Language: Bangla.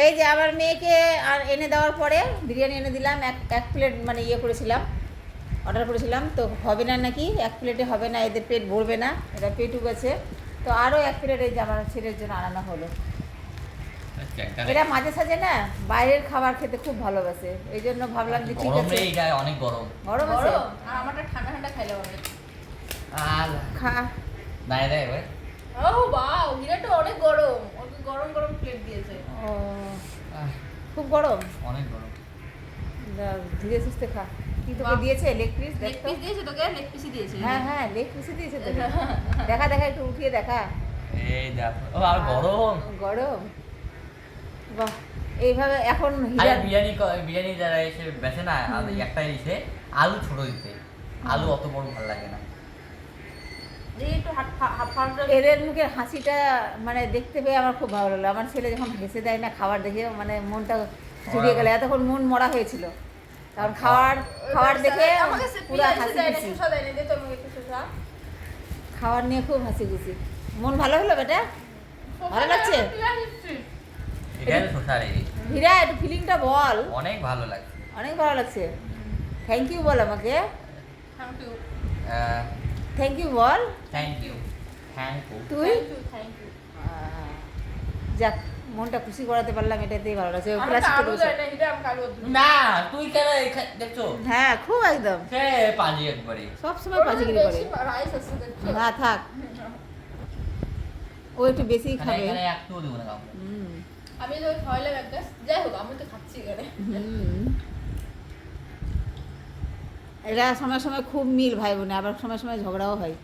এই যে আমার মেয়েকে আর এনে দেওয়ার পরে বিরিয়ানি এনে দিলাম, এক প্লেট মানে করেছিলাম, অর্ডার করেছিলাম, তো হবে না নাকি, এক প্লেটে হবে না, এদের পেট ভরবে না, এরা পেটু গেছে, তো আরও এক প্লেট এই যে আমার ছেলের জন্য আনানো হলো। এরা মাঝে সাঝে না বাইরের খাবার খেতে খুব ভালোবাসে, এই জন্য ভাবলাম যে ঠিক আছে। অনেক গরম গরম আছে, আর আমারটা ঠান্ডা ঠান্ডা খাইলে হবে। আর খা নাই রে ভাই। ও বাও, বিরাট অনেক গরম, ওকে গরম গরম প্লেট দিয়েছে। ও খুব গরম, অনেক গরম। ধীরে সুস্থে খা। কি তোকে দিয়েছে? Leg piece? লেগ পিস দিয়েছে তোকে? লেগ পিসই দিয়েছে। হ্যাঁ হ্যাঁ, লেগ পিসই দিয়েছে তোকে। দেখা দেখা, একটু উঠিয়ে দেখা। এই দেখো, ও আর গরম। গরম, বাহ। এইভাবে এখন আরে বিরিয়ানি যারা এসে বেচে না, একটাই এসে আলু ছোট দিতে, আলু অত বড় ভালো লাগে না। এদের মুখের হাসিটা মানে দেখতে পেয়ে আমার খুব ভালো লাগলো। আমার ছেলে যখন হেসে দেয় না খাবার দেখে, মানে মনটা জুড়িয়ে গেল। এতক্ষণ মন মরা হয়েছিল, কারণ খাবার দেখে পুরো হাসি খুশি, খাবার নিয়ে খুব হাসি খুশি, মন ভালো হলো। বেটা ভালো লাগছে? এটাই শসা রে। হীরা, একটু ফিলিংটা বল। অনেক ভালো লাগছে। অনেক ভালো লাগছে। থ্যাংক ইউ বল আমাকে, থ্যাংক ইউ বল। Thank you. তুই যাক, মনটা খুশি করাতে পারলাম, এটাতেই ভালো লাগছে। না তুই কেন দেখছো? হ্যাঁ খুব, একদম সে পাজি একবারে সবসময় পাজিগিরি করে। না থাক, ও একটু বেশি খাবে। এখানে একটু দেব না কাউকে। আমি তো খাওয়াইলাম একটা, যাই হোক আমি তো খাচ্ছি এখানে। এরা সময় সময় খুব মিল ভাই বোনে, আবার সময় সময় ঝগড়াও হয়।